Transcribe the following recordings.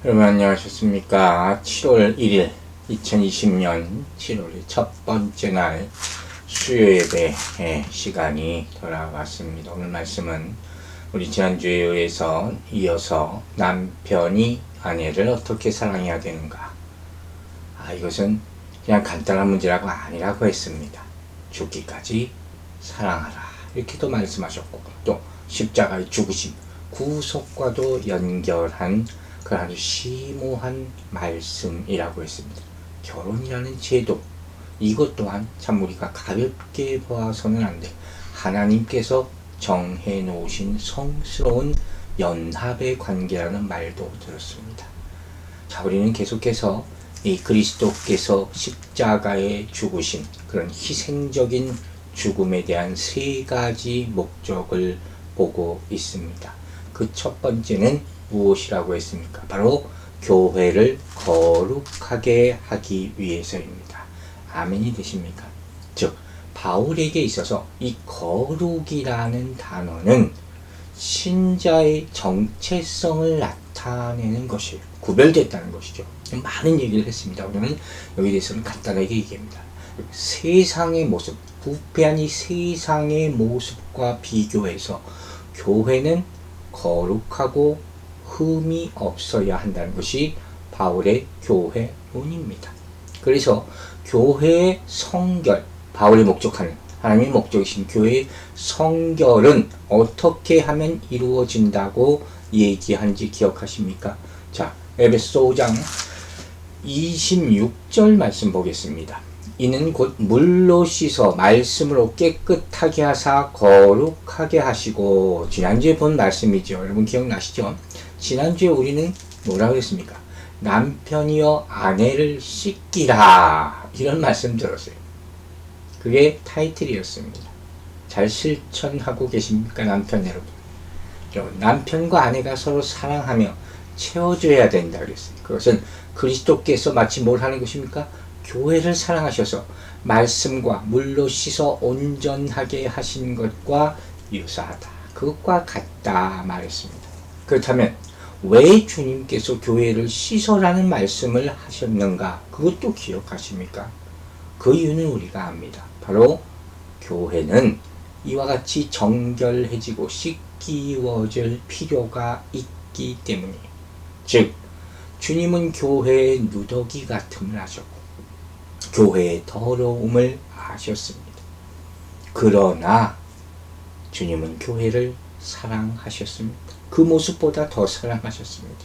여러분 안녕하셨습니까? 7월 1일 2020년 7월의 첫 번째 날 수요 예배 시간이 돌아왔습니다. 오늘 말씀은 우리 지난주에서 이어서 남편이 아내를 어떻게 사랑해야 되는가, 이것은 그냥 간단한 문제라고 아니라고 했습니다. 죽기까지 사랑하라 이렇게도 말씀하셨고, 또 십자가의 죽으심 구속과도 연결한 그 아주 심오한 말씀이라고 했습니다. 결혼이라는 제도, 이것 또한 참 우리가 가볍게 봐서는 안 돼. 하나님께서 정해 놓으신 성스러운 연합의 관계라는 말도 들었습니다. 자, 우리는 계속해서 이 그리스도께서 십자가에 죽으신 그런 희생적인 죽음에 대한 세 가지 목적을 보고 있습니다. 그 첫 번째는 무엇이라고 했습니까? 바로 교회를 거룩하게 하기 위해서입니다. 아멘이 되십니까? 즉, 바울에게 있어서 이 거룩이라는 단어는 신자의 정체성을 나타내는 것이에요. 구별됐다는 것이죠. 많은 얘기를 했습니다. 우리는 여기에 대해서는 간단하게 얘기합니다. 세상의 모습, 부패한 이 세상의 모습과 비교해서 교회는 거룩하고 흠이 없어야 한다는 것이 바울의 교회론입니다. 그래서 교회의 성결, 바울이 목적하는 하나님의 목적이신 교회의 성결은 어떻게 하면 이루어진다고 얘기한지 기억하십니까? 자, 에베소 5장 26절 말씀 보겠습니다. 이는 곧 물로 씻어 말씀으로 깨끗하게 하사 거룩하게 하시고, 지난주에 본 말씀이죠. 여러분 기억나시죠? 지난주에 우리는 뭐라고 했습니까? 남편이여 아내를 씻기라, 이런 말씀 들었어요. 그게 타이틀이었습니다. 잘 실천하고 계십니까, 남편 여러분? 남편과 아내가 서로 사랑하며 채워줘야 된다 그랬어요. 그것은 그리스도께서 마치 뭘 하는 것입니까? 교회를 사랑하셔서 말씀과 물로 씻어 온전하게 하신 것과 유사하다, 그것과 같다 말했습니다. 그렇다면 왜 주님께서 교회를 씻어라는 말씀을 하셨는가? 그것도 기억하십니까? 그 이유는 우리가 압니다. 바로 교회는 이와 같이 정결해지고 씻기워질 필요가 있기 때문이에요. 즉, 주님은 교회의 누더기 같음을 하셨고 교회의 더러움을 아셨습니다. 그러나 주님은 교회를 사랑하셨습니다. 그 모습보다 더 사랑하셨습니다.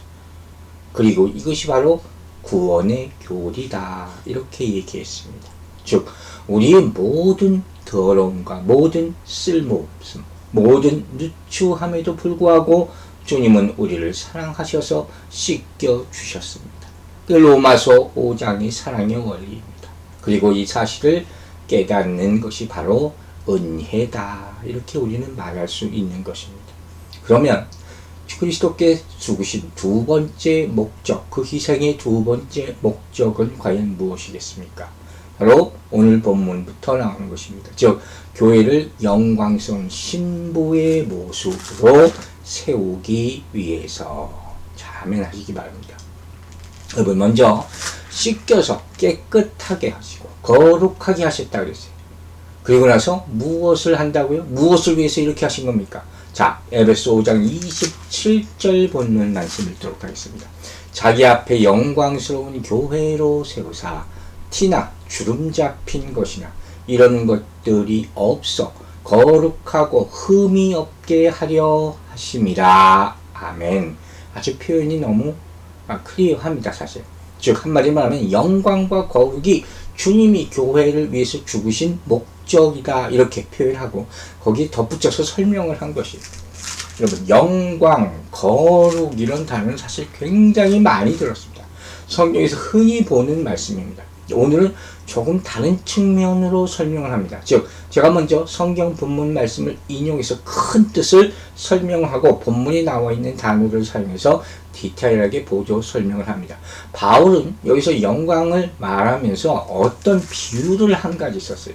그리고 이것이 바로 구원의 교리다, 이렇게 얘기했습니다. 즉, 우리의 모든 더러움과 모든 쓸모없음, 모든 누추함에도 불구하고 주님은 우리를 사랑하셔서 씻겨주셨습니다. 그 로마서 5장의 사랑의 원리입니다. 그리고 이 사실을 깨닫는 것이 바로 은혜다, 이렇게 우리는 말할 수 있는 것입니다. 그러면 그리스도께 죽으신 두 번째 목적, 그 희생의 두 번째 목적은 과연 무엇이겠습니까? 바로 오늘 본문부터 나오는 것입니다. 즉, 교회를 영광스러운 신부의 모습으로 세우기 위해서. 자, 아멘 하시기 바랍니다. 여러분, 먼저 씻겨서 깨끗하게 하시고 거룩하게 하셨다고 그랬어요. 그리고 나서 무엇을 한다고요? 무엇을 위해서 이렇게 하신 겁니까? 자, 에베소 5장 27절 본문 말씀 읽도록 하겠습니다. 자기 앞에 영광스러운 교회로 세우사 티나 주름 잡힌 것이나 이런 것들이 없어 거룩하고 흠이 없게 하려 하심이라. 아멘. 아주 표현이 너무 클리어합니다, 사실. 즉, 한마디로 말하면 영광과 거룩이 주님이 교회를 위해서 죽으신 목적이다, 이렇게 표현하고 거기에 덧붙여서 설명을 한 것이에요. 여러분, 영광, 거룩 이런 단어는 사실 굉장히 많이 들었습니다. 성경에서 흔히 보는 말씀입니다. 오늘은 조금 다른 측면으로 설명을 합니다. 즉, 제가 먼저 성경 본문 말씀을 인용해서 큰 뜻을 설명하고 본문에 나와 있는 단어를 사용해서 디테일하게 보조 설명을 합니다. 바울은 여기서 영광을 말하면서 어떤 비유를 한 가지 썼어요.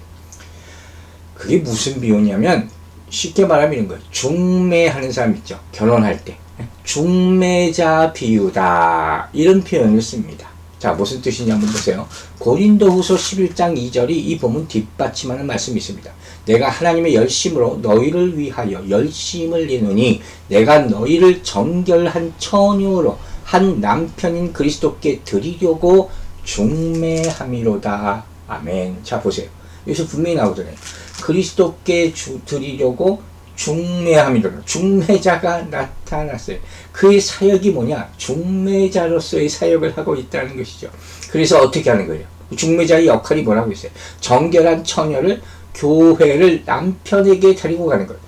그게 무슨 비유냐면 쉽게 말하면 이런 거예요. 중매하는 사람 있죠. 결혼할 때 중매자 비유다. 이런 표현을 씁니다. 자, 무슨 뜻이냐 한번 보세요. 고린도후서 11장 2절이 이 본문 뒷받침하는 말씀이 있습니다. 내가 하나님의 열심으로 너희를 위하여 열심을 내노니 내가 너희를 정결한 처녀로 한 남편인 그리스도께 드리려고 중매함이로다. 아멘. 자, 보세요. 여기서 분명히 나오잖아요. 그리스도께 드리려고 중매함이로다. 중매자가 나타났어요. 그의 사역이 뭐냐? 중매자로서의 사역을 하고 있다는 것이죠. 그래서 어떻게 하는 거예요? 중매자의 역할이 뭐라고 했어요? 정결한 처녀를, 교회를 남편에게 데리고 가는 거예요.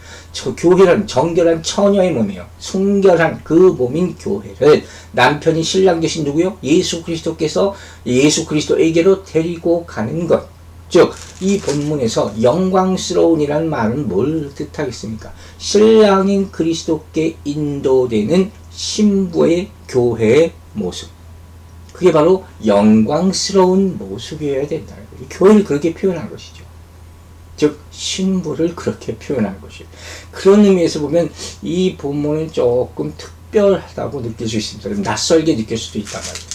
교회는 정결한 처녀의 몸이에요. 순결한 그 몸인 교회를 남편이 신랑 되신 누구요? 예수 그리스도께서 예수 그리스도에게로 데리고 가는 것. 즉, 이 본문에서 영광스러운이라는 말은 뭘 뜻하겠습니까? 신랑인 그리스도께 인도되는 신부의 교회의 모습. 그게 바로 영광스러운 모습이어야 된다는 거예요. 교회를 그렇게 표현한 것이죠. 즉, 신부를 그렇게 표현한 것이에요. 그런 의미에서 보면 이 본문은 조금 특별하다고 느낄 수 있습니다. 좀 낯설게 느낄 수도 있단 말이에요.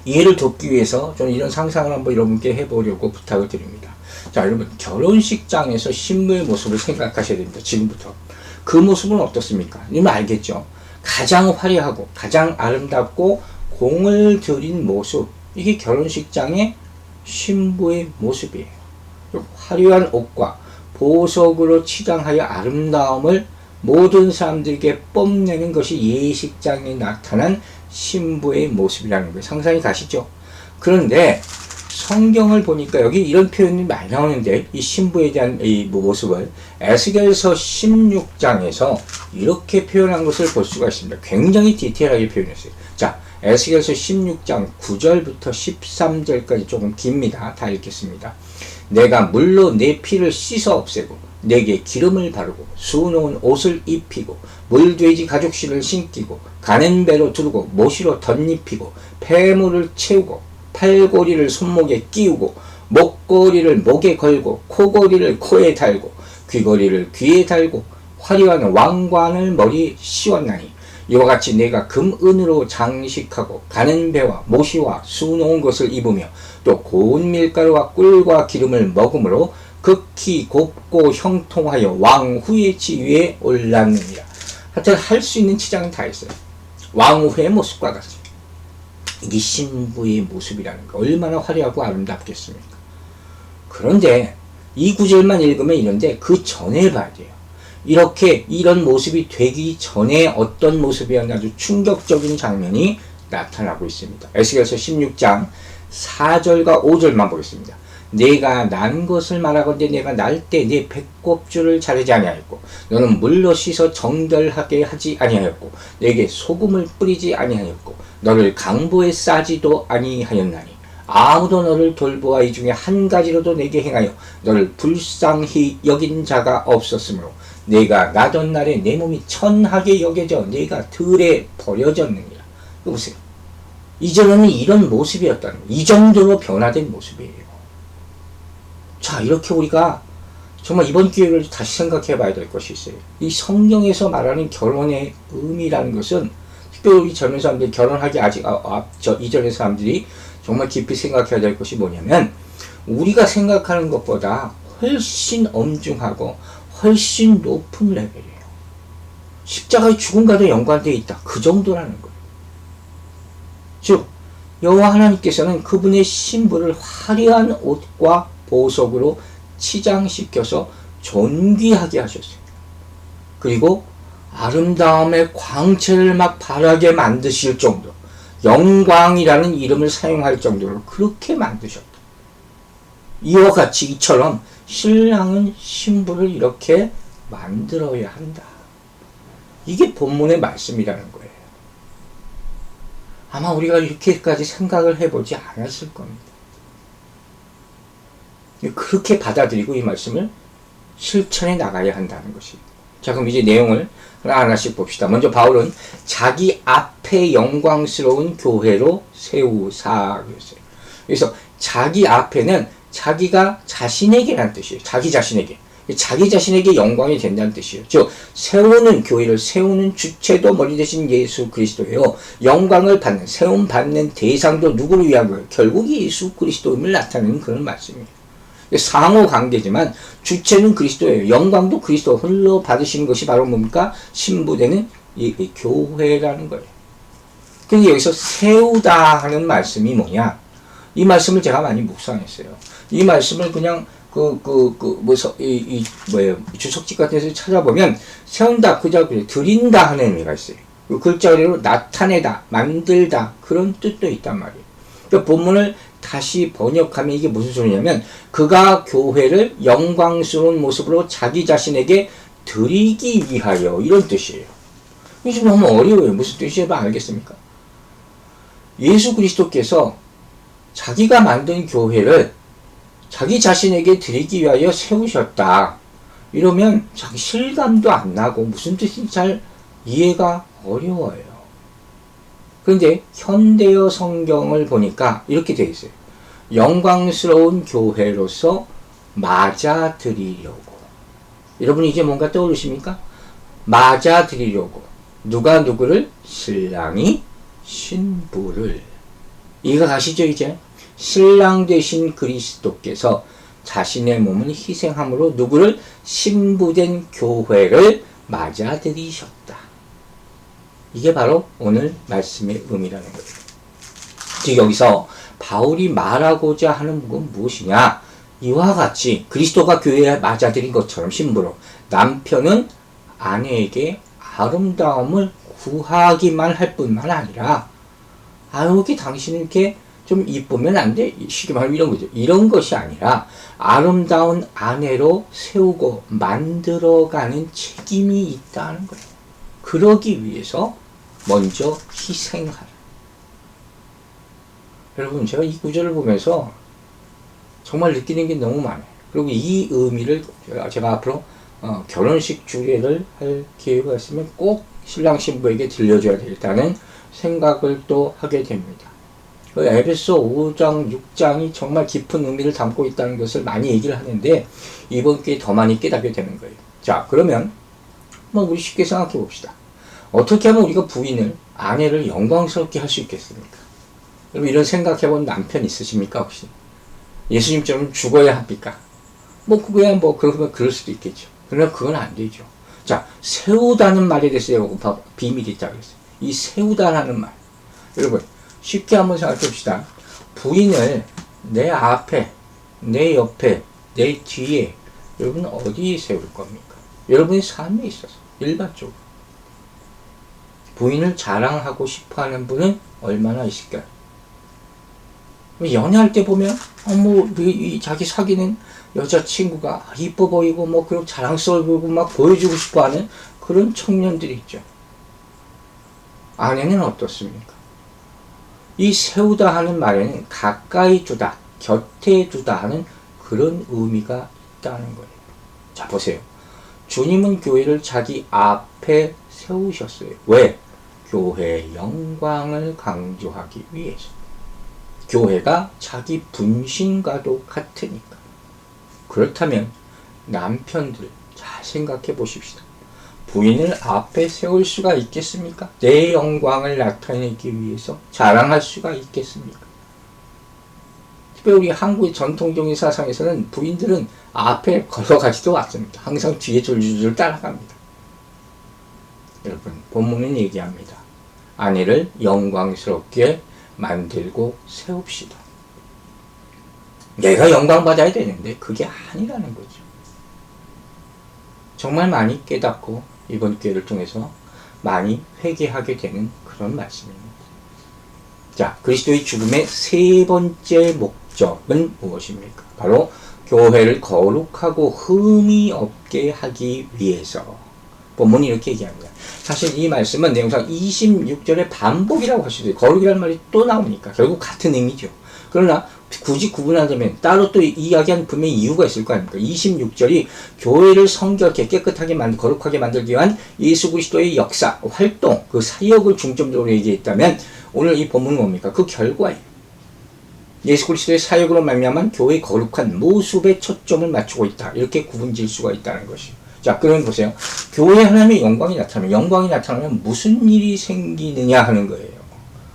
이해를 돕기 위해서 저는 이런 상상을 한번 여러분께 해보려고 부탁을 드립니다. 자, 여러분, 결혼식장에서 신부의 모습을 생각하셔야 됩니다. 지금부터. 그 모습은 어떻습니까? 이미 알겠죠? 가장 화려하고 가장 아름답고 공을 들인 모습, 이게 결혼식장의 신부의 모습이에요. 화려한 옷과 보석으로 치장하여 아름다움을 모든 사람들에게 뽐내는 것이 예식장에 나타난 신부의 모습이라는 거예요. 상상이 가시죠? 그런데 성경을 보니까 여기 이런 표현이 많이 나오는데 이 신부에 대한 이 모습을 에스겔서 16장에서 이렇게 표현한 것을 볼 수가 있습니다. 굉장히 디테일하게 표현했어요. 자, 에스겔서 16장 9절부터 13절까지 조금 깁니다. 다 읽겠습니다. 내가 물로 내 피를 씻어 없애고 내게 기름을 바르고 수놓은 옷을 입히고 물돼지 가죽신을 신기고 가는 배로 두르고 모시로 덧입히고 폐물을 채우고 팔고리를 손목에 끼우고 목고리를 목에 걸고 코고리를 코에 달고 귀고리를 귀에 달고 화려한 왕관을 머리에 씌웠나니 이와 같이 내가 금은으로 장식하고 가는 배와 모시와 수놓은 것을 입으며 또 고운 밀가루와 꿀과 기름을 먹음으로 극히 곱고 형통하여 왕후의 지위에 올랐느니라. 하여튼 할 수 있는 치장은 다 했어요. 왕후의 모습과 같이. 이게 신부의 모습이라는 거 얼마나 화려하고 아름답겠습니까? 그런데 이 구절만 읽으면 이런데 그 전에 봐야 돼요. 이렇게 이런 모습이 되기 전에 어떤 모습이었나 아주 충격적인 장면이 나타나고 있습니다. 에스겔서 16장 4절과 5절만 보겠습니다. 내가 난 것을 말하건대 내가 날 때 내 배꼽줄을 자르지 아니하였고 너는 물로 씻어 정결하게 하지 아니하였고 내게 소금을 뿌리지 아니하였고 너를 강보에 싸지도 아니하였나니 아무도 너를 돌보아 이 중에 한 가지로도 내게 행하여 너를 불쌍히 여긴 자가 없었으므로 내가 나던 날에 내 몸이 천하게 여겨져 내가 들에 버려졌느니라. 이거 보세요. 이전에는 이런 모습이었다는 거예요. 이 정도로 변화된 모습이에요. 자, 이렇게 우리가 정말 이번 기회를 다시 생각해 봐야 될 것이 있어요. 이 성경에서 말하는 결혼의 의미라는 것은 특별히 우리 젊은 사람들이 결혼하기 아직 이전의 사람들이 정말 깊이 생각해야 될 것이 뭐냐면 우리가 생각하는 것보다 훨씬 엄중하고 훨씬 높은 레벨이에요. 십자가의 죽음과도 연관되어 있다. 그 정도라는 거예요. 즉 여호와 하나님께서는 그분의 신부를 화려한 옷과 보석으로 치장시켜서 존귀하게 하셨어요. 그리고 아름다움의 광채를 막 바라게 만드실 정도, 영광이라는 이름을 사용할 정도로 그렇게 만드셨다. 이와 같이 이처럼 신랑은 신부를 이렇게 만들어야 한다. 이게 본문의 말씀이라는 거예요. 아마 우리가 이렇게까지 생각을 해보지 않았을 겁니다. 그렇게 받아들이고 이 말씀을 실천해 나가야 한다는 것이. 자, 그럼 이제 내용을 하나하나씩 봅시다. 먼저 바울은 자기 앞에 영광스러운 교회로 세우사 그랬어요. 그래서 자기 앞에는 자기가 자신에게란 뜻이에요. 자기 자신에게. 자기 자신에게 영광이 된다는 뜻이에요. 즉 세우는 교회를 세우는 주체도 머리 대신 예수 그리스도예요. 영광을 받는 세움 받는 대상도 누구를 위한 거예요? 결국 예수 그리스도임을 나타내는 그런 말씀이에요. 상호 관계지만 주체는 그리스도예요. 영광도 그리스도 흘러 받으시는 것이 바로 뭡니까? 신부되는 이 교회라는 거예요. 근데 여기서 세우다 하는 말씀이 뭐냐? 이 말씀을 제가 많이 묵상했어요. 이 말씀을 그냥 주석집 같은 데서 찾아보면 세운다, 그저 드린다 하는 의미가 있어요. 그 글자 그대로 나타내다, 만들다 그런 뜻도 있단 말이에요. 그 본문을 다시 번역하면 이게 무슨 소리냐면 그가 교회를 영광스러운 모습으로 자기 자신에게 드리기 위하여 이런 뜻이에요. 이게 좀 너무 어려워요. 무슨 뜻인지 알겠습니까? 예수 그리스도께서 자기가 만든 교회를 자기 자신에게 드리기 위하여 세우셨다. 이러면 자기 실감도 안 나고 무슨 뜻인지 잘 이해가 어려워요. 그런데 현대어 성경을 보니까 이렇게 되어 있어요. 영광스러운 교회로서 맞아드리려고. 여러분 이제 뭔가 떠오르십니까? 맞아드리려고. 누가 누구를? 신랑이 신부를. 이해가 가시죠 이제? 신랑 되신 그리스도께서 자신의 몸을 희생함으로 누구를? 신부된 교회를 맞아들이셨다. 이게 바로 오늘 말씀의 의미라는 거예요. 즉 여기서 바울이 말하고자 하는 건 무엇이냐? 이와 같이 그리스도가 교회에 맞아들인 것처럼 신부로 남편은 아내에게 아름다움을 구하기만 할 뿐만 아니라 이렇게 당신은 이렇게 좀 이쁘면 안 돼? 쉽게 말하면 이런 거죠. 이런 것이 아니라 아름다운 아내로 세우고 만들어가는 책임이 있다는 거예요. 그러기 위해서 먼저 희생하라. 여러분 제가 이 구절을 보면서 정말 느끼는 게 너무 많아요. 그리고 이 의미를 제가 앞으로 결혼식 주례를 할 기회가 있으면 꼭 신랑 신부에게 들려줘야 되겠다는 생각을 또 하게 됩니다. 에베소 5장, 6장이 정말 깊은 의미를 담고 있다는 것을 많이 얘기를 하는데 이번 기회에 더 많이 깨닫게 되는 거예요. 자, 그러면 우리 쉽게 생각해 봅시다. 어떻게 하면 우리가 부인을, 아내를 영광스럽게 할 수 있겠습니까? 여러분 이런 생각해 본 남편 있으십니까 혹시? 예수님처럼 죽어야 합니까? 그거야 그러면 그럴 수도 있겠죠. 그러나 그건 안 되죠. 자, 세우다는 말에 대해서 비밀이 있다고 그랬어요. 이 세우다라는 말. 여러분 쉽게 한번 생각해 봅시다. 부인을 내 앞에, 내 옆에, 내 뒤에 여러분 어디에 세울 겁니까? 여러분의 삶에 있어서 일반적으로 부인을 자랑하고 싶어하는 분은 얼마나 있을까요? 연애할 때 보면 자기 사귀는 여자친구가 이뻐 보이고 그리고 자랑스러워 보이고 막 보여주고 싶어하는 그런 청년들이 있죠. 아내는 어떻습니까? 이 세우다 하는 말에는 가까이 두다, 곁에 두다 하는 그런 의미가 있다는 거예요. 자, 보세요. 주님은 교회를 자기 앞에 세우셨어요. 왜? 교회의 영광을 강조하기 위해서. 교회가 자기 분신과도 같으니까. 그렇다면 남편들 잘 생각해 보십시다. 부인을 앞에 세울 수가 있겠습니까? 내 영광을 나타내기 위해서 자랑할 수가 있겠습니까? 특별히 우리 한국의 전통적인 사상에서는 부인들은 앞에 걸어가지도 않습니다. 항상 뒤에 줄줄줄 따라갑니다. 여러분, 본문은 얘기합니다. 아내를 영광스럽게 만들고 세웁시다. 내가 영광받아야 되는데 그게 아니라는 거죠. 정말 많이 깨닫고 이번 기회를 통해서 많이 회개하게 되는 그런 말씀입니다. 자, 그리스도의 죽음의 세 번째 목적은 무엇입니까? 바로 교회를 거룩하고 흠이 없게 하기 위해서. 본문이 이렇게 얘기합니다. 사실 이 말씀은 내용상 26절의 반복이라고 할 수도 있어요. 거룩이라는 말이 또 나오니까 결국 같은 의미죠. 그러나 굳이 구분하자면 따로 또 이야기한 분명히 이유가 있을 거 아닙니까? 26절이 교회를 성결하게 깨끗하게 거룩하게 만들기 위한 예수 그리스도의 역사, 활동, 그 사역을 중점적으로 얘기했다면 오늘 이 본문은 뭡니까? 그 결과예요. 예수 그리스도의 사역으로 말미암아 교회의 거룩한 모습에 초점을 맞추고 있다. 이렇게 구분질 수가 있다는 것이요. 자, 그러면 보세요. 교회 하나님의 영광이 나타나면 무슨 일이 생기느냐 하는 거예요.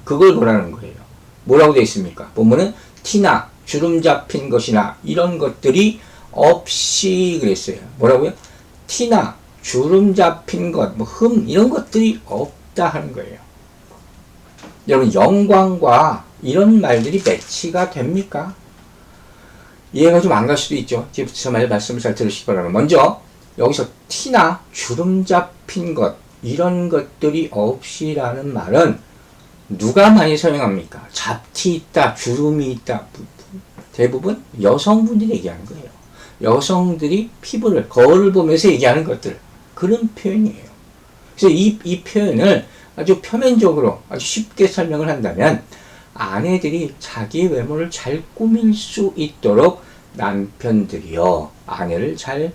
그걸 보라는 거예요. 뭐라고 되어 있습니까? 본문은 티나 주름 잡힌 것이나 이런 것들이 없이 그랬어요. 뭐라고요? 티나 주름 잡힌 것, 이런 것들이 없다 하는 거예요. 여러분, 영광과 이런 말들이 매치가 됩니까? 이해가 좀 안 갈 수도 있죠. 지금부터 말씀을 잘 들으시기 바랍니다. 먼저 여기서 티나 주름 잡힌 것, 이런 것들이 없이라는 말은 누가 많이 사용합니까? 잡티 있다, 주름이 있다. 대부분 여성분들이 얘기하는 거예요. 여성들이 피부를, 거울을 보면서 얘기하는 것들, 그런 표현이에요. 그래서 이 표현을 아주 표면적으로 아주 쉽게 설명을 한다면, 아내들이 자기 외모를 잘 꾸밀 수 있도록 남편들이요, 아내를 잘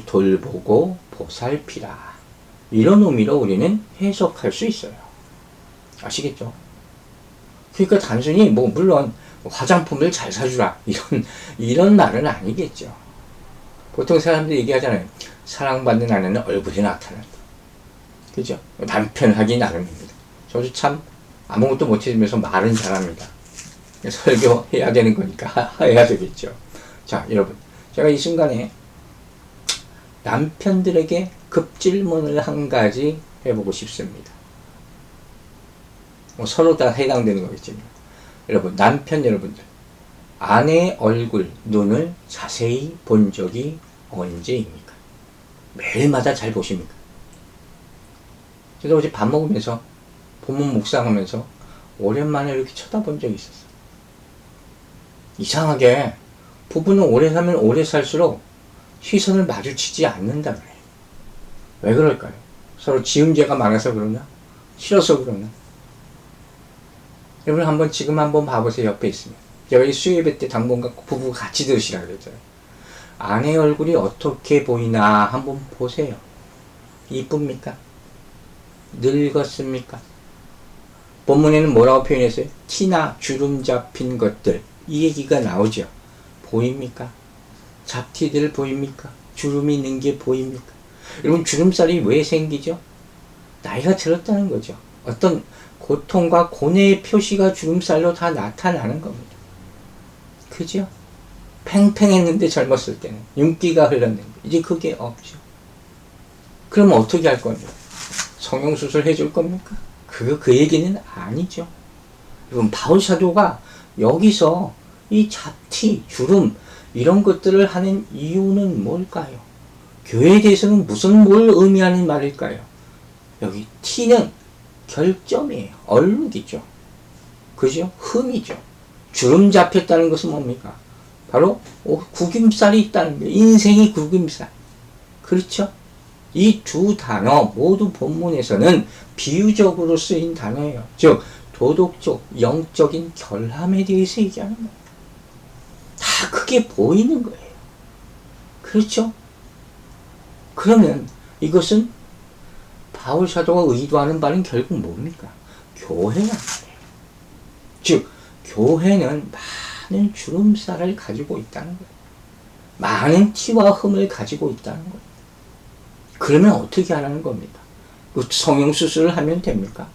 돌보고 보살피라. 이런 의미로 우리는 해석할 수 있어요. 아시겠죠? 그러니까 단순히 물론 화장품을 잘 사주라 이런 말은 아니겠죠. 보통 사람들이 얘기하잖아요. 사랑받는 아내는 얼굴에 나타난다. 그죠? 남편 하기 나름입니다. 저도 참 아무것도 못해주면서 말은 잘합니다. 설교 해야 되는 거니까 해야 되겠죠. 자, 여러분, 제가 이 순간에 남편들에게 급질문을 한 가지 해보고 싶습니다. 서로 다 해당되는 거겠지만, 여러분, 남편 여러분들, 아내의 얼굴, 눈을 자세히 본 적이 언제입니까? 매일마다 잘 보십니까? 제가 어제 밥 먹으면서 본문 묵상하면서 오랜만에 이렇게 쳐다본 적이 있었어요. 이상하게 부부는 오래 살면 오래 살수록 시선을 마주치지 않는다 그래요. 왜 그럴까요? 서로 지음죄가 많아서 그러나? 싫어서 그러나? 여러분 지금 한번 봐보세요. 옆에 있으면. 제가 이 수요예배 때 당분간 부부가 같이 들으시라 그랬잖아요. 아내 얼굴이 어떻게 보이나 한번 보세요. 이쁩니까? 늙었습니까? 본문에는 뭐라고 표현했어요? 티나 주름 잡힌 것들, 이 얘기가 나오죠. 보입니까? 잡티들 보입니까? 주름이 있는 게 보입니까? 여러분, 주름살이 왜 생기죠? 나이가 들었다는 거죠. 어떤 고통과 고뇌의 표시가 주름살로 다 나타나는 겁니다. 그죠? 팽팽했는데 젊었을 때는 윤기가 흘렀는데 이제 그게 없죠. 그러면 어떻게 할 겁니까? 성형수술 해줄 겁니까? 그 얘기는 아니죠. 여러분, 바울 사도가 여기서 이 잡티, 주름 이런 것들을 하는 이유는 뭘까요? 교회에 대해서는 뭘 의미하는 말일까요? 여기 티는 결점이에요. 얼룩이죠. 그죠? 흠이죠. 주름 잡혔다는 것은 뭡니까? 바로 구김살이 있다는 거예요. 인생이 구김살. 그렇죠? 이 두 단어 모두 본문에서는 비유적으로 쓰인 단어예요. 즉 도덕적, 영적인 결함에 대해서 얘기하는 거예요. 다 크게 보이는 거예요. 그렇죠? 그러면 이것은 바울 사도가 의도하는 바는 결국 뭡니까? 교회란 말이에요. 즉 교회는 많은 주름살을 가지고 있다는 거예요. 많은 티와 흠을 가지고 있다는 거예요. 그러면 어떻게 하라는 겁니까? 성형수술을 하면 됩니까?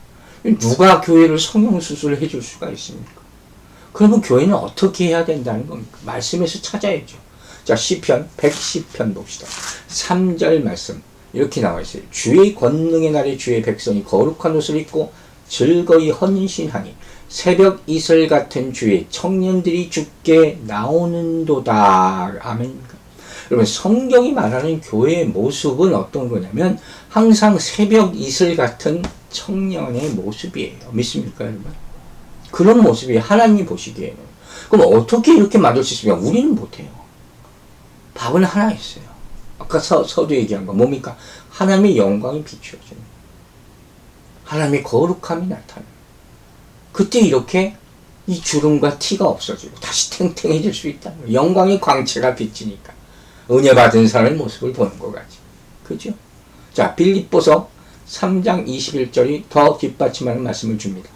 누가 교회를 성형수술을 해줄 수가 있습니까? 그러면 교회는 어떻게 해야 된다는 겁니까? 말씀에서 찾아야죠. 자, 시편 110편 봅시다. 3절 말씀 이렇게 나와 있어요. 주의 권능의 날에 주의 백성이 거룩한 옷을 입고 즐거이 헌신하니 새벽 이슬 같은 주의 청년들이 주께 나오는도다. 아멘. 여러분, 성경이 말하는 교회의 모습은 어떤 거냐면 항상 새벽 이슬 같은 청년의 모습이에요. 믿습니까, 여러분? 그런 모습이 하나님이 보시기에는. 그럼 어떻게 이렇게 만들 수 있습니까? 우리는 못해요. 밥은 하나 있어요. 아까 서두 얘기한 거 뭡니까? 하나님의 영광이 비추어집니다. 하나님의 거룩함이 나타나요. 그때 이렇게 이 주름과 티가 없어지고 다시 탱탱해질 수 있다는 거예요. 영광의 광채가 비치니까. 은혜 받은 사람의 모습을 보는 것 같지. 그죠? 자, 빌립보서 3장 21절이 더 뒷받침하는 말씀을 줍니다.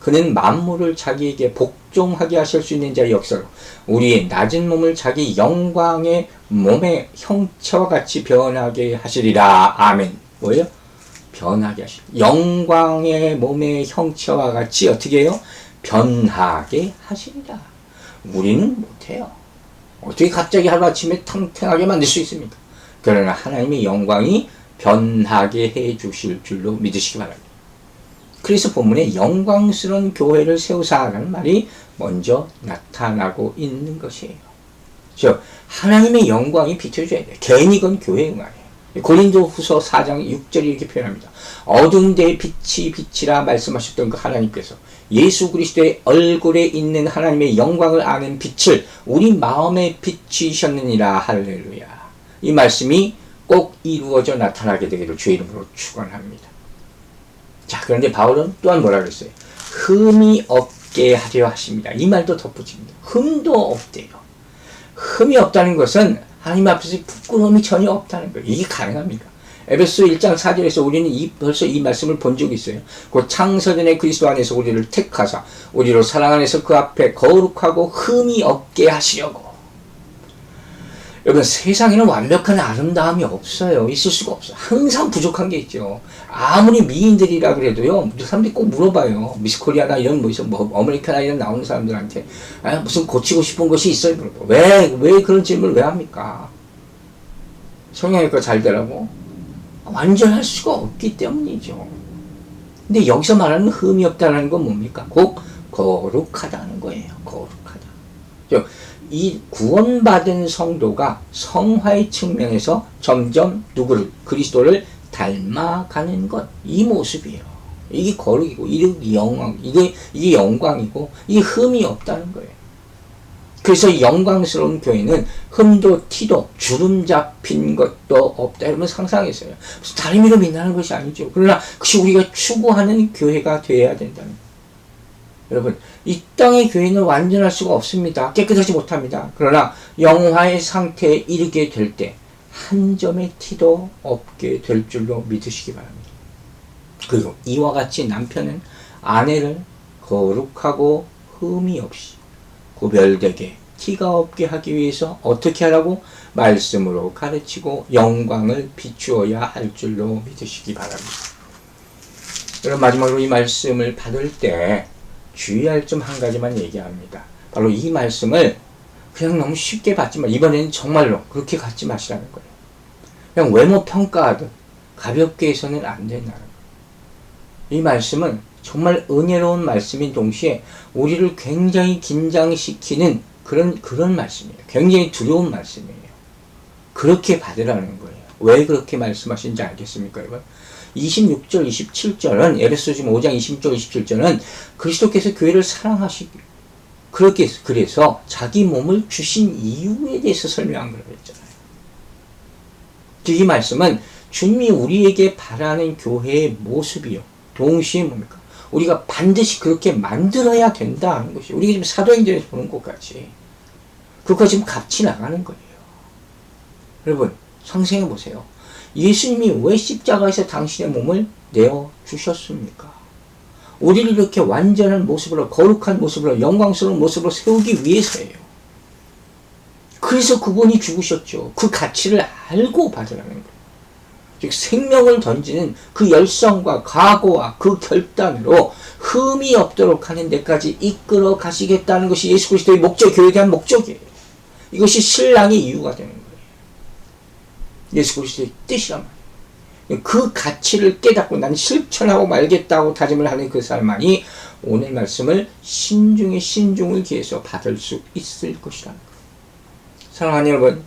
그는 만물을 자기에게 복종하게 하실 수 있는 자의 역사로 우리의 낮은 몸을 자기 영광의 몸의 형체와 같이 변하게 하시리라. 아멘. 뭐예요? 변하게 하시리라. 영광의 몸의 형체와 같이 어떻게 해요? 변하게 하시리라. 우리는 못해요. 어떻게 갑자기 하루아침에 탱탱하게 만들 수 있습니까? 그러나 하나님의 영광이 변하게 해 주실 줄로 믿으시기 바랍니다. 그래서 본문에 영광스러운 교회를 세우사라는 말이 먼저 나타나고 있는 것이에요. 즉 하나님의 영광이 비춰줘야 돼요. 괜히 건 교회의 응아니에요. 고린도후서 4장 6절이 이렇게 표현합니다. 어두운 데에 빛이 빛이라 말씀하셨던 그 하나님께서 예수 그리스도의 얼굴에 있는 하나님의 영광을 아는 빛을 우리 마음에 비추셨느니라. 할렐루야. 이 말씀이 꼭 이루어져 나타나게 되기를 주의 이름으로 축원합니다. 자, 그런데 바울은 또한 뭐라 그랬어요? 흠이 없게 하려 하십니다. 이 말도 덧붙입니다. 흠도 없대요. 흠이 없다는 것은 하나님 앞에서 부끄러움이 전혀 없다는 거예요. 이게 가능합니까? 에베소 1장 4절에서 우리는 벌써 이 말씀을 본 적이 있어요. 곧 창세전에 그리스도 안에서 우리를 택하사 우리로 사랑 안에서 그 앞에 거룩하고 흠이 없게 하시려고. 여러분, 세상에는 완벽한 아름다움이 없어요. 있을 수가 없어요. 항상 부족한 게 있죠. 아무리 미인들이라 그래도요, 사람들이 꼭 물어봐요. 미스코리아나 이런 어메리카나 이런 나오는 사람들한테 무슨 고치고 싶은 것이 있어요? 왜 그런 질문을 왜 합니까? 성형외과 잘 되라고? 완전할 수가 없기 때문이죠. 근데 여기서 말하는 흠이 없다는 건 뭡니까? 꼭 거룩하다는 거예요. 거룩하다. 이 구원받은 성도가 성화의 측면에서 점점 누구를? 그리스도를 닮아가는 것. 이 모습이에요. 이게 거룩이고, 이게 영광이고, 이게 흠이 없다는 거예요. 그래서 영광스러운 교회는 흠도 티도 주름 잡힌 것도 없다. 여러분 상상했어요. 무슨 다리미로 빛나는 것이 아니죠. 그러나 그것이 우리가 추구하는 교회가 되어야 된다는 거예요. 여러분, 이 땅의 교회는 완전할 수가 없습니다. 깨끗하지 못합니다. 그러나 영화의 상태에 이르게 될 때 한 점의 티도 없게 될 줄로 믿으시기 바랍니다. 그리고 이와 같이 남편은 아내를 거룩하고 흠이 없이 구별되게 티가 없게 하기 위해서 어떻게 하라고? 말씀으로 가르치고 영광을 비추어야 할 줄로 믿으시기 바랍니다. 여러분, 마지막으로 이 말씀을 받을 때 주의할 점 한 가지만 얘기합니다. 바로 이 말씀을 그냥 너무 쉽게 받지만 이번에는 정말로 그렇게 갖지 마시라는 거예요. 그냥 외모 평가하듯 가볍게 해서는 안 된다는 거예요. 이 말씀은 정말 은혜로운 말씀인 동시에 우리를 굉장히 긴장시키는 그런 말씀이에요. 굉장히 두려운 말씀이에요. 그렇게 받으라는 거예요. 왜 그렇게 말씀하신지 알겠습니까, 여러분? 26절, 27절은, 에베소 지금 5장 26절, 27절은 그리스도께서 교회를 사랑하시기, 그래서 자기 몸을 주신 이유에 대해서 설명한 거라고 했잖아요. 이 말씀은 주님이 우리에게 바라는 교회의 모습이요. 동시에 뭡니까? 우리가 반드시 그렇게 만들어야 된다 하는 것이, 우리가 지금 사도행전에서 보는 것까지, 그것까지 지금 같이 나가는 거예요. 여러분, 상상해 보세요. 예수님이 왜 십자가에서 당신의 몸을 내어주셨습니까? 우리를 이렇게 완전한 모습으로, 거룩한 모습으로, 영광스러운 모습으로 세우기 위해서예요. 그래서 그분이 죽으셨죠. 그 가치를 알고 받으라는 거예요. 즉 생명을 던지는 그 열성과 각오와 그 결단으로 흠이 없도록 하는 데까지 이끌어 가시겠다는 것이 예수 그리스도의 목적, 교회에 대한 목적이에요. 이것이 신랑의 이유가 되는 거예요. 예수 그리스도의 뜻이란 말이에요. 그 가치를 깨닫고 난 실천하고 말겠다고 다짐을 하는 그 사람만이 오늘 말씀을 신중에 신중을 기해서 받을 수 있을 것이라는 거예요. 사랑하는 여러분,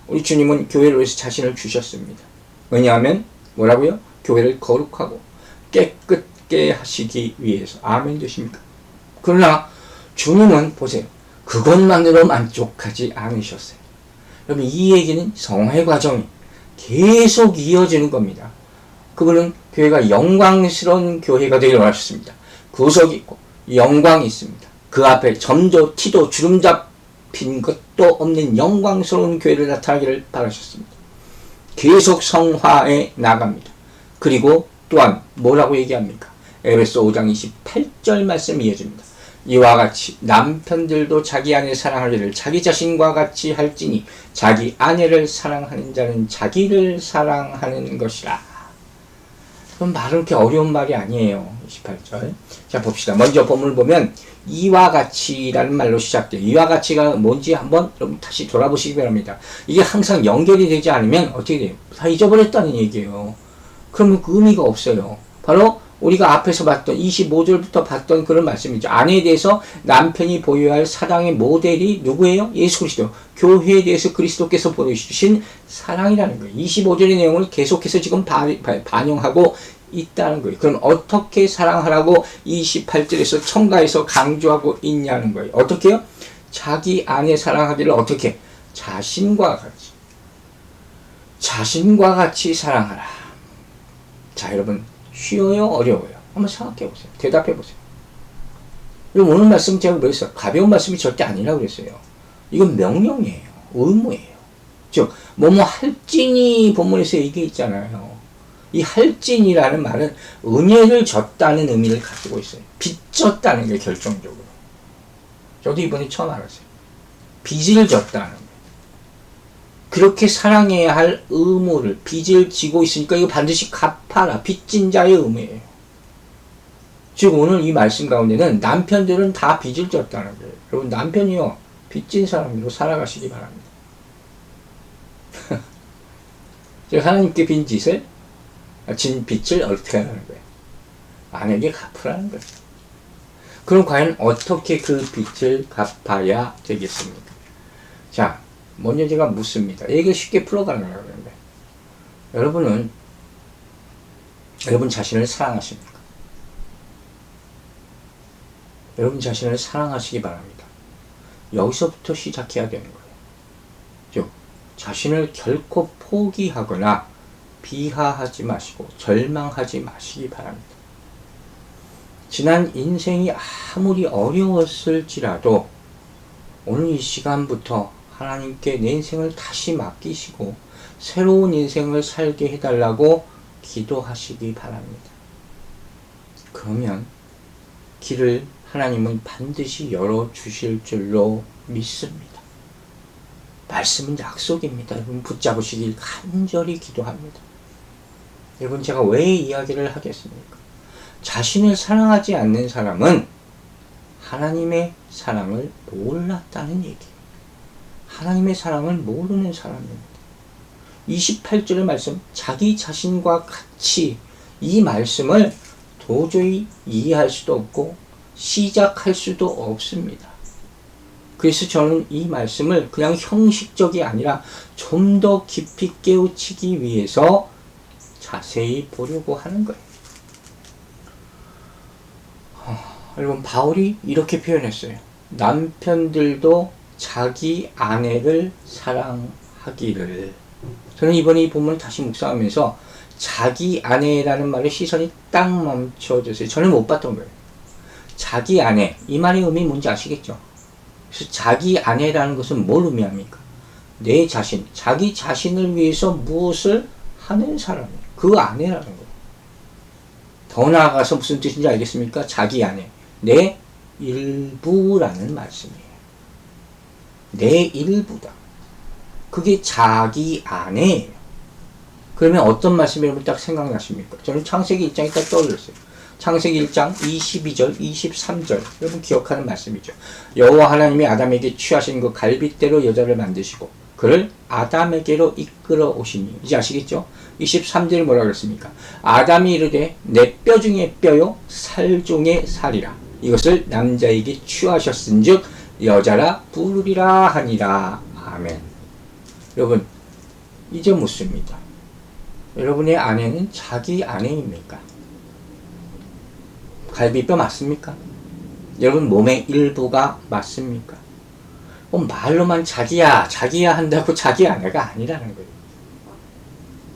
우리 주님은 교회를 위해서 자신을 주셨습니다. 왜냐하면 뭐라고요? 교회를 거룩하고 깨끗게 하시기 위해서. 아멘 되십니까? 그러나 주님은 보세요. 그것만으로 만족하지 않으셨어요. 여러분, 이 얘기는 성화의 과정이 계속 이어지는 겁니다. 그분은 교회가 영광스러운 교회가 되기를 원하셨습니다. 구속이 있고 영광이 있습니다. 그 앞에 점도 티도 주름 잡힌 것도 없는 영광스러운 교회를 나타나기를 바라셨습니다. 계속 성화에 나갑니다. 그리고 또한 뭐라고 얘기합니까? 에베소 5장 28절 말씀 이어집니다. 이와 같이 남편들도 자기 아내 사랑하기를 자기 자신과 같이 할지니 자기 아내를 사랑하는 자는 자기를 사랑하는 것이라. 그럼 말은 그렇게 어려운 말이 아니에요. 28절. 자, 봅시다. 먼저 본문을 보면 이와 같이라는 말로 시작돼요. 이와 같이가 뭔지 한번 여러분 다시 돌아보시기 바랍니다. 이게 항상 연결이 되지 않으면 어떻게 돼요? 다 잊어버렸다는 얘기예요. 그러면 그 의미가 없어요. 바로 우리가 앞에서 봤던 25절부터 봤던 그런 말씀이죠. 아내에 대해서 남편이 보여야 할 사랑의 모델이 누구예요? 예수 그리스도. 교회에 대해서 그리스도께서 보여주신 사랑이라는 거예요. 25절의 내용을 계속해서 지금 반영하고 있다는 거예요. 그럼 어떻게 사랑하라고 28절에서 첨가해서 강조하고 있냐는 거예요. 어떻게요? 자기 아내 사랑하기를 어떻게? 자신과 같이 사랑하라. 자, 여러분 쉬워요? 어려워요? 한번 생각해 보세요. 대답해 보세요. 오늘 말씀 제가 그랬어요. 가벼운 말씀이 절대 아니라고 그랬어요. 이건 명령이에요. 의무예요. 즉, 뭐뭐 할지니 본문에서 얘기해 있잖아요. 이 할지니라는 말은 은혜를 줬다는 의미를 가지고 있어요. 빚졌다는 게 결정적으로. 저도 이번에 처음 알았어요. 빚을 졌다는 거예요. 그렇게 사랑해야 할 의무를, 빚을 지고 있으니까 이거 반드시 갚아라. 빚진 자의 의무예요. 즉 오늘 이 말씀 가운데는 남편들은 다 빚을 졌다는 거예요. 여러분 남편이요. 빚진 사람으로 살아가시기 바랍니다. 하나님께 진 빚을 어떻게 하라는 거예요? 아내에게 갚으라는 거예요. 그럼 과연 어떻게 그 빚을 갚아야 되겠습니까? 자, 먼저 제가 묻습니다. 얘기를 쉽게 풀어가려고 하는데 여러분 자신을 사랑하십니까? 여러분 자신을 사랑하시기 바랍니다. 여기서부터 시작해야 되는 거예요. 즉, 자신을 결코 포기하거나 비하하지 마시고 절망하지 마시기 바랍니다. 지난 인생이 아무리 어려웠을지라도 오늘 이 시간부터 하나님께 내 인생을 다시 맡기시고 새로운 인생을 살게 해달라고 기도하시기 바랍니다. 그러면 길을 하나님은 반드시 열어주실 줄로 믿습니다. 말씀은 약속입니다. 여러분 붙잡으시길 간절히 기도합니다. 여러분 제가 왜 이야기를 하겠습니까? 자신을 사랑하지 않는 사람은 하나님의 사랑을 몰랐다는 얘기예요. 하나님의 사랑을 모르는 사람입니다. 28절의 말씀, 자기 자신과 같이 이 말씀을 도저히 이해할 수도 없고 시작할 수도 없습니다. 그래서 저는 이 말씀을 그냥 형식적이 아니라 좀 더 깊이 깨우치기 위해서 자세히 보려고 하는 거예요. 여러분 바울이 이렇게 표현했어요. 남편들도 자기 아내를 사랑하기를. 저는 이번에 이 본문을 다시 묵상하면서 자기 아내라는 말에 시선이 딱 멈춰졌어요. 저는 못 봤던 거예요. 자기 아내, 이 말의 의미 뭔지 아시겠죠? 그래서 자기 아내라는 것은 뭘 의미합니까? 내 자신, 자기 자신을 위해서 무엇을 하는 사람이에요. 그 아내라는 거예요. 더 나아가서 무슨 뜻인지 알겠습니까? 자기 아내, 내 일부라는 말씀이에요. 내 일부다. 그게 자기 아내예요. 그러면 어떤 말씀이 여러분 딱 생각나십니까? 저는 창세기 1장이 딱 떠올렸어요. 창세기 1장 22절, 23절 여러분 기억하는 말씀이죠. 여호와 하나님이 아담에게 취하신 그 갈빗대로 여자를 만드시고 그를 아담에게로 이끌어 오시니. 이제 아시겠죠? 23절에 뭐라 그랬습니까? 아담이 이르되 내 뼈 중에 뼈요 살 중에 살이라. 이것을 남자에게 취하셨은즉 여자라 부르리라 하니라. 아멘. 여러분 이제 묻습니다. 여러분의 아내는 자기 아내입니까? 갈비뼈 맞습니까? 여러분 몸의 일부가 맞습니까? 말로만 자기야 한다고 자기 아내가 아니라는 거예요.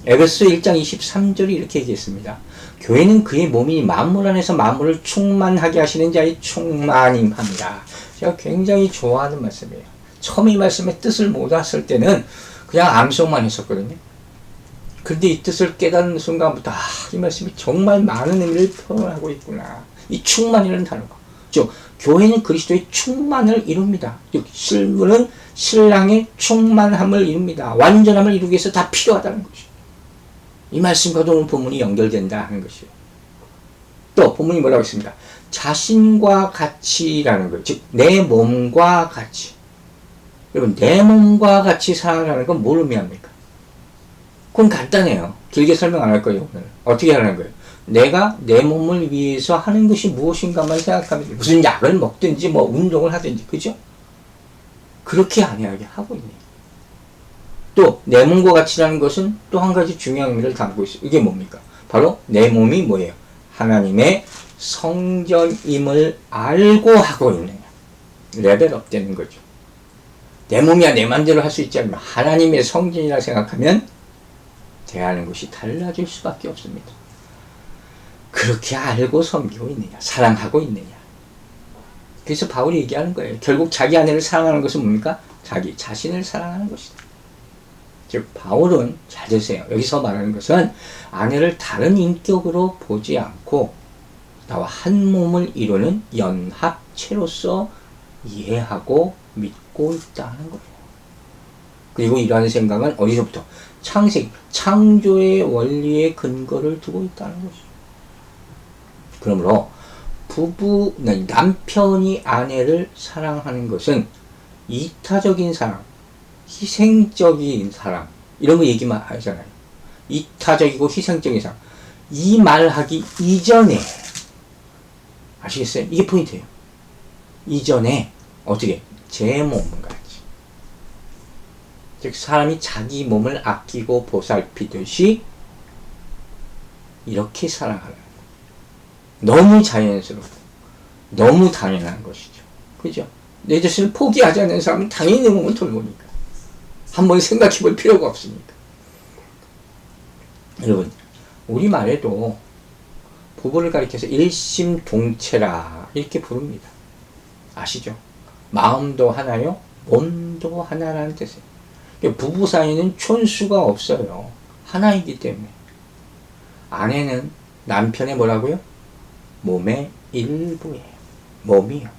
에베소 1장 23절이 이렇게 얘기했습니다. 교회는 그의 몸이 만물 안에서 만물을 충만하게 하시는 자의 충만임합니다. 제가 굉장히 좋아하는 말씀이에요. 처음 이 말씀의 뜻을 못 알았을 때는 그냥 암송만 했었거든요. 그런데 이 뜻을 깨닫는 순간부터 이 말씀이 정말 많은 의미를 표현하고 있구나. 이 충만이라는 단어가. 교회는 그리스도의 충만을 이룹니다. 즉 실물은 신랑의 충만함을 이룹니다. 완전함을 이루기 위해서 다 필요하다는 것이죠. 이 말씀과도 오늘 본문이 연결된다 하는 것이에요. 또 본문이 뭐라고 했습니다. 자신과 같이라는 것, 즉 내 몸과 같이. 여러분 내 몸과 같이 사랑하는 건 뭘 의미합니까? 그건 간단해요. 길게 설명 안 할 거예요. 오늘 어떻게 하라는 거예요? 내가 내 몸을 위해서 하는 것이 무엇인가만 생각하면 돼요. 무슨 약을 먹든지 뭐 운동을 하든지, 그죠? 그렇게 안해하게 하고 있네요. 또 내 몸과 같이라는 것은 또 한 가지 중요한 의미를 담고 있어요. 이게 뭡니까? 바로 내 몸이 뭐예요? 하나님의 성전임을 알고 하고 있느냐. 레벨업 되는 거죠. 내 몸이야 내 맘대로 할 수 있지 않으면 하나님의 성전이라 생각하면 대하는 것이 달라질 수밖에 없습니다. 그렇게 알고 섬기고 있느냐, 사랑하고 있느냐. 그래서 바울이 얘기하는 거예요. 결국 자기 아내를 사랑하는 것은 뭡니까? 자기 자신을 사랑하는 것이다. 즉 바울은 잘 되세요. 여기서 말하는 것은 아내를 다른 인격으로 보지 않고 나와 한 몸을 이루는 연합체로서 이해하고 믿고 있다는 거예요. 그리고 이러한 생각은 어디서부터? 창조의 원리의 근거를 두고 있다는 것이죠. 그러므로 남편이 아내를 사랑하는 것은 이타적인 사랑, 희생적인 사랑, 이런 거 얘기만 하잖아요. 이타적이고 희생적인 사랑. 이 말하기 이전에, 아시겠어요? 이게 포인트예요. 이전에, 어떻게? 제 몸 같이. 즉, 사람이 자기 몸을 아끼고 보살피듯이 이렇게 사랑하는 거예요. 너무 자연스럽고, 너무 당연한 것이죠. 그죠? 내 자신을 포기하지 않는 사람은 당연히 내 몸은 돌보니까. 한번 생각해 볼 필요가 없으니까. 여러분, 우리말에도 부부를 가리켜서 일심동체라 이렇게 부릅니다. 아시죠? 마음도 하나요, 몸도 하나라는 뜻이에요. 부부 사이는 촌수가 없어요. 하나이기 때문에. 아내는 남편의 뭐라고요? 몸의 일부예요. 몸이요.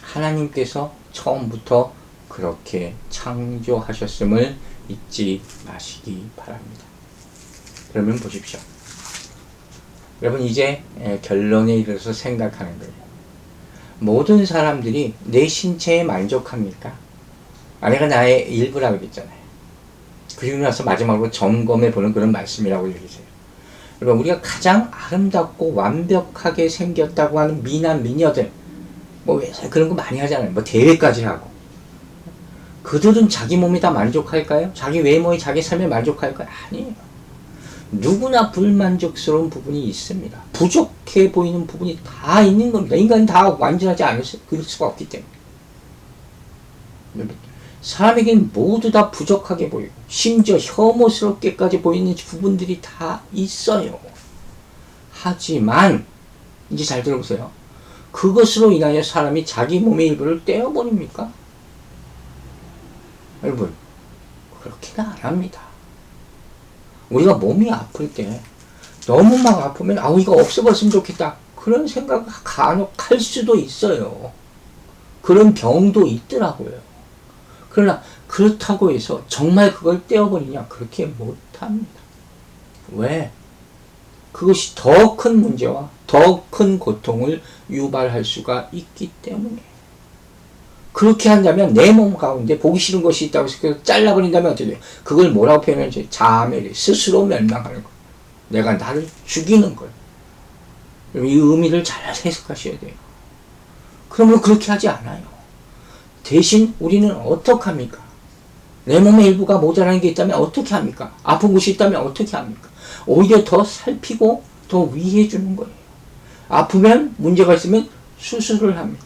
하나님께서 처음부터 그렇게 창조하셨음을 잊지 마시기 바랍니다. 그러면 보십시오. 여러분 이제 결론에 이르러서 생각하는 거예요. 모든 사람들이 내 신체에 만족합니까? 아내가 나의 일부라고 그랬잖아요. 그리고 나서 마지막으로 점검해 보는 그런 말씀이라고 얘기해요. 여러분 우리가 가장 아름답고 완벽하게 생겼다고 하는 미남 미녀들 뭐 그런 거 많이 하잖아요. 뭐 대회까지 하고. 그들은 자기 몸에 다 만족할까요? 자기 외모에 자기 삶에 만족할까요? 아니에요. 누구나 불만족스러운 부분이 있습니다. 부족해 보이는 부분이 다 있는 겁니다. 인간은 다 완전하지 않을 수가 없기 때문에. 사람에게는 모두 다 부족하게 보이고 심지어 혐오스럽게까지 보이는 부분들이 다 있어요. 하지만 이제 잘 들어보세요. 그것으로 인하여 사람이 자기 몸의 일부를 떼어버립니까? 여러분 그렇게는 안 합니다. 우리가 몸이 아플 때 너무 막 아프면 이거 없어봤으면 좋겠다 그런 생각을 간혹 할 수도 있어요. 그런 병도 있더라고요. 그러나 그렇다고 해서 정말 그걸 떼어버리냐? 그렇게 못합니다. 왜? 그것이 더 큰 문제와 더 큰 고통을 유발할 수가 있기 때문에. 그렇게 한다면 내 몸 가운데 보기 싫은 것이 있다고 해서 잘라버린다면 어떻게 돼요? 그걸 뭐라고 표현하지? 자멸이 스스로 멸망하는 거예요. 내가 나를 죽이는 거예요. 이 의미를 잘 해석하셔야 돼요. 그러면 그렇게 하지 않아요. 대신 우리는 어떻게 합니까? 내 몸의 일부가 모자라는 게 있다면 어떻게 합니까? 아픈 곳이 있다면 어떻게 합니까? 오히려 더 살피고 더 위해 주는 거예요. 아프면 문제가 있으면 수술을 합니다.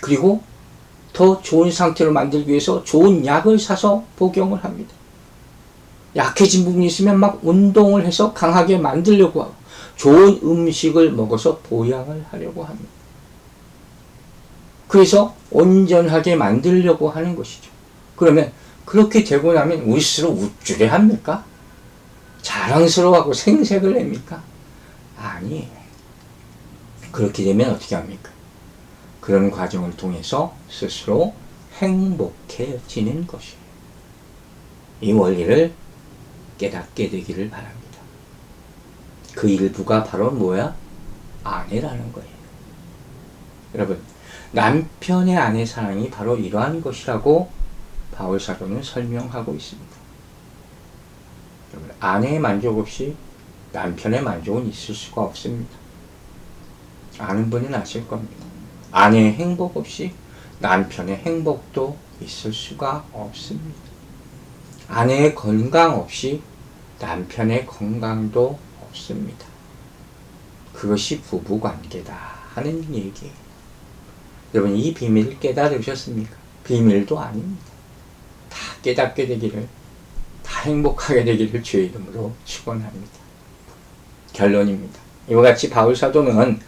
그리고 더 좋은 상태로 만들기 위해서 좋은 약을 사서 복용을 합니다. 약해진 부분이 있으면 막 운동을 해서 강하게 만들려고 하고 좋은 음식을 먹어서 보양을 하려고 합니다. 그래서 온전하게 만들려고 하는 것이죠. 그러면 그렇게 되고 나면 우리 스스로 우쭐해 합니까? 자랑스러워하고 생색을 냅니까? 아니에요. 그렇게 되면 어떻게 합니까? 그런 과정을 통해서 스스로 행복해지는 것이에요. 이 원리를 깨닫게 되기를 바랍니다. 그 일부가 바로 뭐야? 아내라는 거예요. 여러분, 남편의 아내 사랑이 바로 이러한 것이라고 바울 사도는 설명하고 있습니다. 여러분, 아내의 만족 없이 남편의 만족은 있을 수가 없습니다. 아는 분은 아실 겁니다. 아내의 행복 없이 남편의 행복도 있을 수가 없습니다. 아내의 건강 없이 남편의 건강도 없습니다. 그것이 부부관계다 하는 얘기예요. 여러분, 이 비밀을 깨달으셨습니까? 비밀도 아닙니다. 다 깨닫게 되기를, 다 행복하게 되기를 주의 이름으로 축원합니다. 결론입니다. 이와 같이 바울 사도는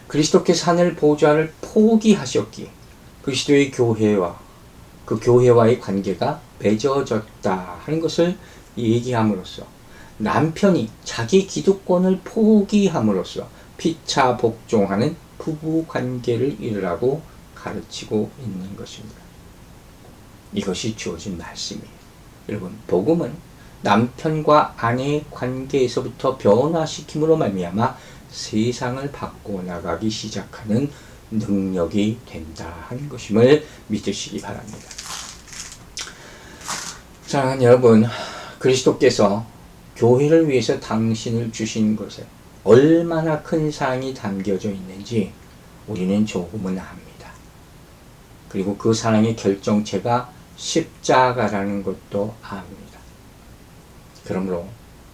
그리스도께서 하늘 보좌를 포기하셨기에 그리스도의 교회와 그 교회와의 관계가 맺어졌다 하는 것을 얘기함으로써 남편이 자기 기득권을 포기함으로써 피차 복종하는 부부 관계를 이루라고 가르치고 있는 것입니다. 이것이 주어진 말씀이에요. 여러분, 복음은 남편과 아내의 관계에서부터 변화시킴으로 말미암아 세상을 바꿔나가기 시작하는 능력이 된다 하는 것임을 믿으시기 바랍니다. 사랑하는 여러분, 그리스도께서 교회를 위해서 당신을 주신 것에 얼마나 큰 사랑이 담겨져 있는지 우리는 조금은 압니다. 그리고 그 사랑의 결정체가 십자가라는 것도 압니다. 그러므로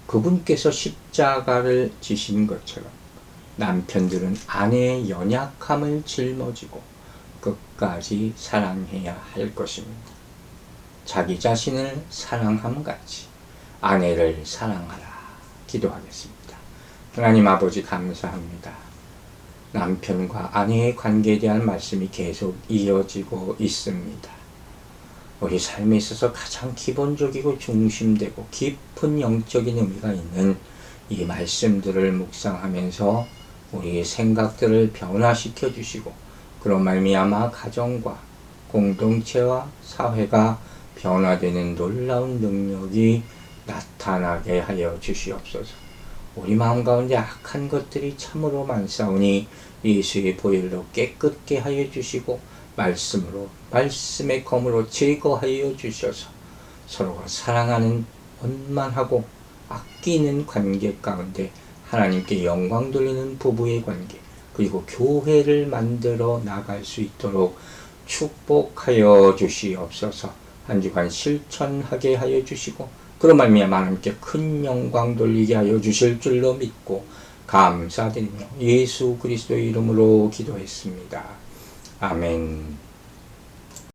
그분께서 십자가를 지신 것처럼 남편들은 아내의 연약함을 짊어지고 끝까지 사랑해야 할 것입니다. 자기 자신을 사랑함 같이 아내를 사랑하라. 기도하겠습니다. 하나님 아버지, 감사합니다. 남편과 아내의 관계에 대한 말씀이 계속 이어지고 있습니다. 우리 삶에 있어서 가장 기본적이고 중심되고 깊은 영적인 의미가 있는 이 말씀들을 묵상하면서 우리의 생각들을 변화시켜 주시고, 그런 말미암아 가정과 공동체와 사회가 변화되는 놀라운 능력이 나타나게 하여 주시옵소서. 우리 마음 가운데 악한 것들이 참으로 많사오니 예수의 보혈로 깨끗게 하여 주시고 말씀으로, 말씀의 검으로 제거하여 주셔서 서로가 사랑하는 원만하고 아끼는 관계 가운데 하나님께 영광 돌리는 부부의 관계, 그리고 교회를 만들어 나갈 수 있도록 축복하여 주시옵소서. 한 주간 실천하게 하여 주시고, 그런 말미암아 하나님께 큰 영광 돌리게 하여 주실 줄로 믿고 감사드리며 예수 그리스도의 이름으로 기도했습니다. 아멘.